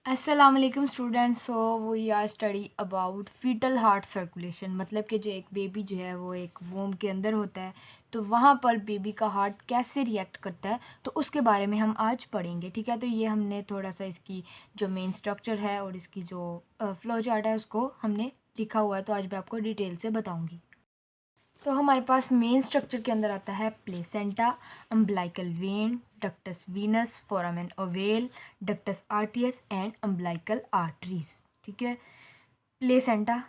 अस्सलाम वालेकुम students. So we are study about foetal heart circulation. मतलब कि जो एक बेबी जो है वो एक वोम के अंदर होता है, तो वहाँ पर बेबी का हार्ट कैसे रिएक्ट करता है तो उसके बारे में हम आज पढ़ेंगे। ठीक है, तो ये हमने थोड़ा सा इसकी जो मेन स्ट्रक्चर है और इसकी जो फ्लो चार्ट है उसको हमने लिखा हुआ है, तो आज मैं आपको डिटेल से बताऊँगी। तो हमारे पास मेन स्ट्रक्चर के अंदर आता है placenta, umbilical vein, ductus venosus, foramen ovale, ductus arteriosus and umbilical arteries. ठीक है, प्लेसेंटा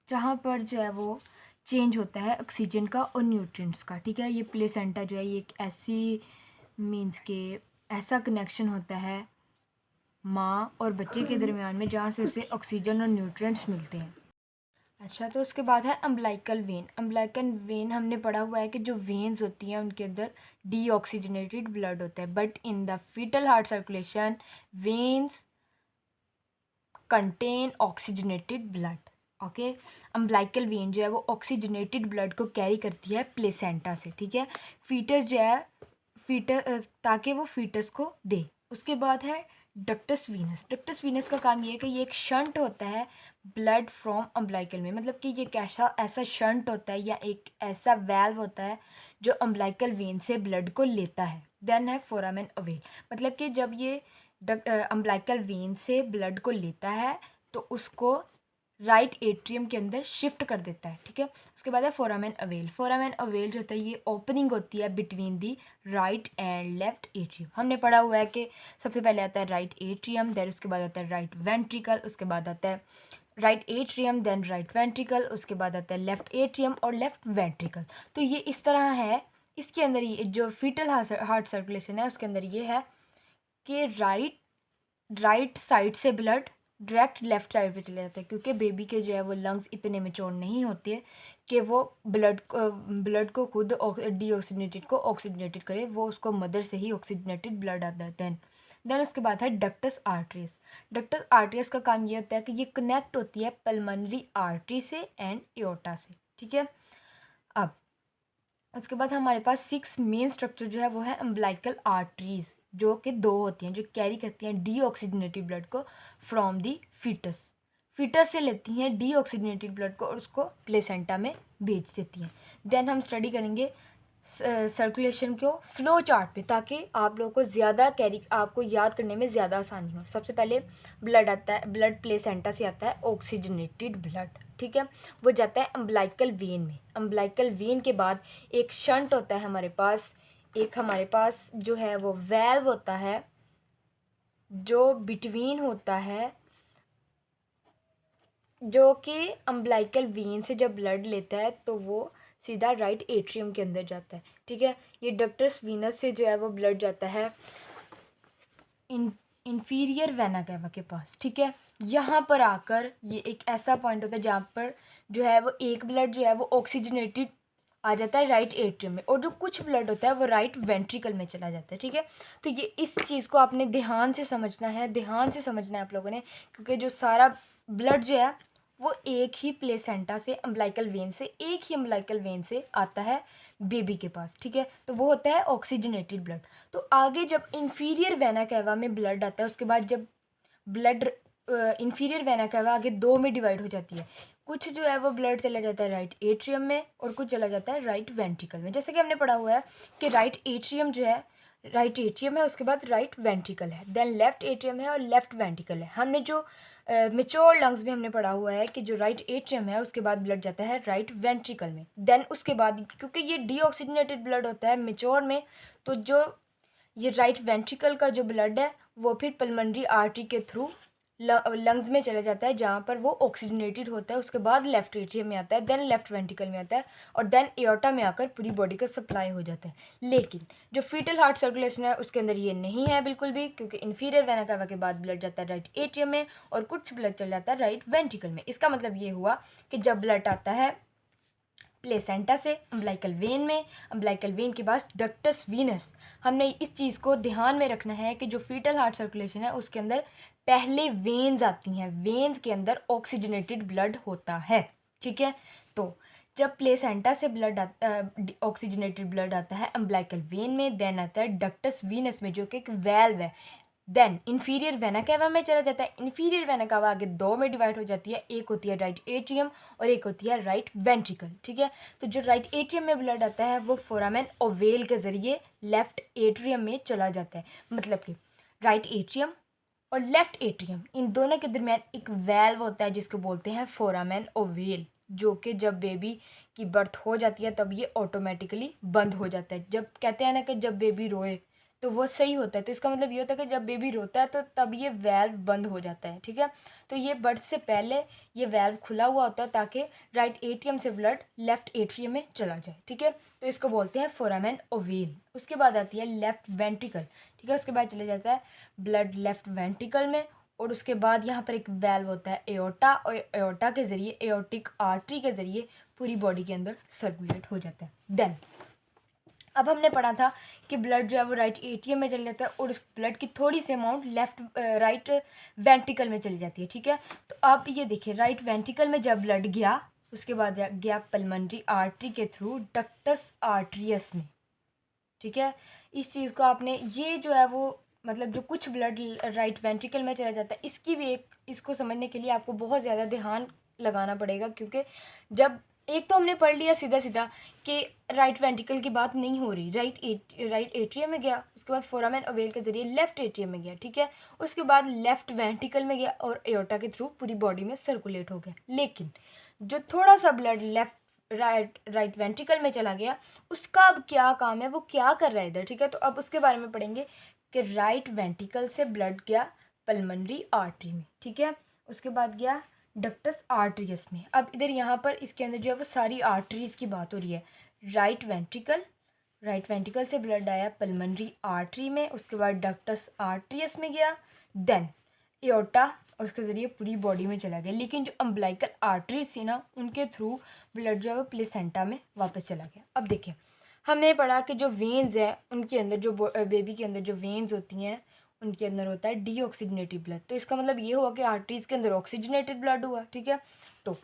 जहाँ पर जो है वो चेंज होता है ऑक्सीजन का और न्यूट्रिएंट्स का। ठीक है, ये प्लेसेंटा जो है ये एक ऐसी मीन्स के ऐसा कनेक्शन होता है माँ और बच्चे के दरमियान में जहाँ से उसे ऑक्सीजन और न्यूट्रिएंट्स मिलते हैं। अच्छा, तो उसके बाद है अम्बलाइकल वेन। अम्बलाइकल वेन हमने पढ़ा हुआ है कि जो वेन्स होती हैं उनके अंदर डीऑक्सीजनेटेड ब्लड होता है, but in the fetal heart circulation veins contain oxygenated blood. Okay, umbilical vein जो है वो ऑक्सीजनेटेड ब्लड को कैरी करती है प्लेसेंटा से। ठीक है, फीटस जो है ताकि वो फीटस को दे। उसके बाद है डक्टस वीनस। डक्टस वीनस का काम ये है कि ये एक शंट होता है ब्लड फ्रॉम अम्बलाइकल में। मतलब कि ये कैसा ऐसा शंट होता है या एक ऐसा वैल्व होता है जो अम्बलाइकल वेन से ब्लड को लेता है। देन है फोरामेन अवेल। मतलब कि जब ये अम्बलाइकल वेन से ब्लड को लेता है तो उसको राइट एट्रियम के अंदर शिफ्ट कर देता है। ठीक है, उसके बाद है फोरामेन अवेल। फोरामेन अवेल जो होता है ये ओपनिंग होती है between the right and left atrium. हमने पढ़ा हुआ है कि सबसे पहले आता है राइट एट्रियम, देन उसके बाद आता है राइट वेंट्रिकल, उसके बाद आता है right atrium, then right ventricle, उसके बाद आता है लेफ्ट एट्रियम और लेफ्ट वेंट्रिकल। तो ये इस तरह है। इसके अंदर ये जो फीटल हार्ट सर्कुलेशन है उसके अंदर ये है कि राइट साइड से ब्लड डायरेक्ट लेफ्ट साइड पे चले जाता है, क्योंकि बेबी के जो है वो लंग्स इतने मेच्योर नहीं होते हैं कि वो ब्लड को खुद डीऑक्सीजनेटेड को ऑक्सीजनेटेड करे। वो उसको मदर से ही ऑक्सीजनेटेड ब्लड आता है। देन उसके बाद है डक्टस आर्टरीज। डक्टस आर्टरीज का काम ये होता है कि ये कनेक्ट होती है पल्मोनरी आर्टरी से एंड एओर्टा से। ठीक है, अब उसके बाद हमारे पास 6 मेन स्ट्रक्चर जो है वो है अम्बलाइकल आर्टरीज, जो कि 2 होती हैं, जो कैरी करती हैं डीऑक्सीजनेटेड ब्लड को फ्रॉम दी फीटस। फीटस से लेती हैं डीऑक्सीजनेटेड ब्लड को और उसको प्लेसेंटा में भेज देती हैं। देन हम स्टडी करेंगे सर्कुलेशन को फ्लो चार्ट पे, ताकि आप लोगों को ज़्यादा आपको याद करने में ज़्यादा आसानी हो। सबसे पहले ब्लड आता है, ब्लड प्लेसेंटा से आता है ऑक्सीजनेटेड ब्लड। ठीक है, वो जाता है अम्बलाइकल वेन में। अम्बलाइकल वेन के बाद एक शंट होता है हमारे पास, एक हमारे पास जो है वो वेल्व होता है जो बिटवीन होता है, जो कि अम्बलाइकल वेन से जब ब्लड लेता है तो वो सीधा राइट एट्रियम के अंदर जाता है। ठीक है, ये डक्टस वीनस से जो है वो ब्लड जाता है इंफीरियर वेना कैवा के पास। ठीक है, यहाँ पर आकर ये एक ऐसा पॉइंट होता है जहाँ पर जो है वो एक ब्लड जो है वो ऑक्सीजनेटेड आ जाता है राइट एट्रियम में, और जो कुछ ब्लड होता है वो राइट वेंट्रिकल में चला जाता है। ठीक है, तो ये इस चीज़ को आपने ध्यान से समझना है, ध्यान से समझना है आप लोगों ने, क्योंकि जो सारा ब्लड जो है वो एक ही प्लेसेंटा से अम्बलाइकल वेन से, एक ही अम्बलाइकल वेन से आता है बेबी के पास। ठीक है, तो वो होता है ऑक्सीजनेटेड ब्लड। तो आगे जब इंफीरियर वेना कैवा में ब्लड आता है, उसके बाद जब ब्लड इंफीरियर वेना कैवा आगे 2 में डिवाइड हो जाती है। कुछ जो है वो ब्लड चला जाता है राइट एट्रियम में और कुछ चला जाता है राइट वेंट्रिकल में। जैसे कि हमने पढ़ा हुआ है कि राइट एट्रियम जो है, राइट एट्रियम है, उसके बाद राइट वेंट्रिकल है, देन लेफ्ट एट्रियम है और लेफ्ट वेंट्रिकल है। हमने जो मेच्योर लंग्स में हमने पढ़ा हुआ है कि जो राइट एट्रियम है उसके बाद ब्लड जाता है राइट वेंट्रिकल में। देन उसके बाद क्योंकि ये डीऑक्सीजनेटेड ब्लड होता है मेच्योर में, तो जो ये राइट वेंट्रिकल का जो ब्लड है वो फिर पल्मोनरी आर्टरी के थ्रू लंग्स में चला जाता है, जहाँ पर वो ऑक्सीजनेटेड होता है। उसके बाद लेफ्ट एट्रियम में आता है, देन लेफ्ट वेंट्रिकल में आता है और देन एओर्टा में आकर पूरी बॉडी का सप्लाई हो जाता है। लेकिन जो फीटल हार्ट सर्कुलेशन है उसके अंदर ये नहीं है बिल्कुल भी, क्योंकि इन्फीरियर वेना कैवा के बाद ब्लड जाता है राइट एट्रियम में और कुछ ब्लड चल जाता है राइट वेंट्रिकल में। इसका मतलब ये हुआ कि जब ब्लड आता है प्लेसेंटा से अम्बलाइकल वेन में, अम्बलाइकल वेन के पास डक्टस वीनस, हमने इस चीज़ को ध्यान में रखना है कि जो फीटल हार्ट सर्कुलेशन है उसके अंदर पहले वेन्स आती हैं, वेन्स के अंदर ऑक्सीजनेटेड ब्लड होता है। ठीक है, तो जब प्लेसेंटा से ब्लड ऑक्सीजनेटेड ब्लड आता है अम्बलाइकल वेन में, देन आता है डक्टस वीनस में जो कि एक वेल्व है। देन इन्फीरियर वेना कैवा में चला जाता है। इन्फीरियर वेना कैवा आगे दो में डिवाइड हो जाती है, एक होती है राइट एट्रियम और एक होती है राइट वेंट्रिकल, ठीक है। तो जो राइट एट्रियम में ब्लड आता है वो फोरामेन ओवेल के ज़रिए लेफ्ट एट्रियम में चला जाता है। मतलब कि राइट एट्रियम और लेफ्ट एट्रियम इन दोनों के दरमियान एक वेल्व होता है जिसको बोलते हैं फोरामेन ओवेल, जो कि जब बेबी की बर्थ हो जाती है तब ये ऑटोमेटिकली बंद हो जाता है। जब कहते हैं ना कि जब बेबी रोए तो वो सही होता है, तो इसका मतलब ये होता है कि जब बेबी रोता है तो तब ये वेल्व बंद हो जाता है, ठीक है। तो ये बर्थ से पहले ये वेल्व खुला हुआ होता है ताकि राइट एट्रियम से ब्लड लेफ्ट एट्रियम में चला जाए, ठीक है। तो इसको बोलते हैं फोरामेन ओवेल। उसके बाद आती है लेफ्ट वेंट्रिकल, ठीक है। उसके बाद चला जाता है ब्लड लेफ्ट वेंट्रिकल में और उसके बाद यहाँ पर एक वेल्व होता है एओर्टा, और एओर्टा के ज़रिए एओर्टिक आर्टरी के ज़रिए पूरी बॉडी के अंदर सर्कुलेट हो जाता है। देन अब हमने पढ़ा था कि ब्लड जो है वो राइट एट्रियम में चले जाता है और उस ब्लड की थोड़ी सी अमाउंट राइट वेंट्रिकल में चली जाती है, ठीक है। तो अब ये देखिए राइट वेंट्रिकल में जब ब्लड गया उसके बाद गया पल्मोनरी आर्टरी के थ्रू डक्टस आर्टरियस में, ठीक है। इस चीज़ को आपने ये जो है वो मतलब जो कुछ ब्लड राइट वेंट्रिकल में चला जाता है इसकी भी एक इसको समझने के लिए आपको बहुत ज़्यादा ध्यान लगाना पड़ेगा, क्योंकि जब एक तो हमने पढ़ लिया सीधा सीधा कि राइट वेंट्रिकल की बात नहीं हो रही, राइट एट्रियम में गया, उसके बाद फोरामेन ओवेल के जरिए लेफ्ट एट्रियम में गया, ठीक है। उसके बाद लेफ्ट वेंट्रिकल में गया और एओर्टा के थ्रू पूरी बॉडी में सर्कुलेट हो गया। लेकिन जो थोड़ा सा ब्लड राइट वेंट्रिकल में चला गया उसका अब क्या काम है, वो क्या कर रहा है इधर, ठीक है। तो अब उसके बारे में पढ़ेंगे कि राइट वेंट्रिकल से ब्लड गया पल्मोनरी आर्टरी में, ठीक है। उसके बाद गया डक्टस आर्टरियस में। अब इधर यहाँ पर इसके अंदर जो है वो सारी आर्टरीज की बात हो रही है। राइट वेंट्रिकल से ब्लड आया पल्मोनरी आर्टरी में, उसके बाद डक्टस आर्टरियस में गया, देन एओर्टा उसके ज़रिए पूरी बॉडी में चला गया। लेकिन जो अम्बलाइकल आर्टरीज थी ना उनके थ्रू ब्लड जो है वो प्लेसेंटा में वापस चला गया। अब देखिए हमने पढ़ा कि जो वेन्स है उनके अंदर जो बेबी के अंदर जो वेन्स होती हैं उनके अंदर होता है डीऑक्सीजनेटेड ब्लड। तो इसका मतलब ये हुआ कि आर्टरीज के अंदर ऑक्सीजनेटेड ब्लड हुआ, ठीक है। तो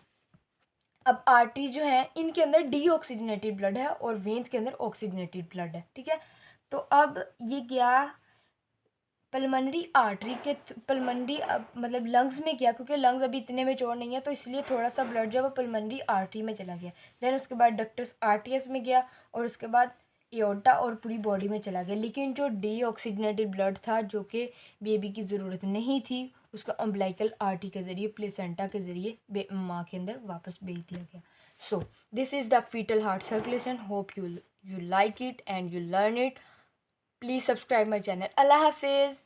अब आर्टरी जो है इनके अंदर डीऑक्सीजनेटेड ब्लड है और वेन्स के अंदर ऑक्सीजनेटेड ब्लड है, ठीक है। तो अब ये गया पल्मोनरी आर्टरी के पल्मोनरी मतलब लंग्स में गया, क्योंकि लंग्स अभी इतने मेच्योर नहीं है तो इसलिए थोड़ा सा ब्लड जो है वो पल्मोनरी आर्टरी में चला गया। देन उसके बाद डक्टस आर्टरियस में गया और उसके बाद एओर्टा और पूरी बॉडी में चला गया। लेकिन जो डीऑक्सीजनेटेड ब्लड था जो कि बेबी की ज़रूरत नहीं थी उसका अम्बलाइकल आर्टरी के ज़रिए प्लेसेंटा के ज़रिए माँ के अंदर वापस भेज दिया गया। So this is the fetal heart circulation. Hope you like it and you learn it. Please subscribe my channel. अल्लाह हाफिज़।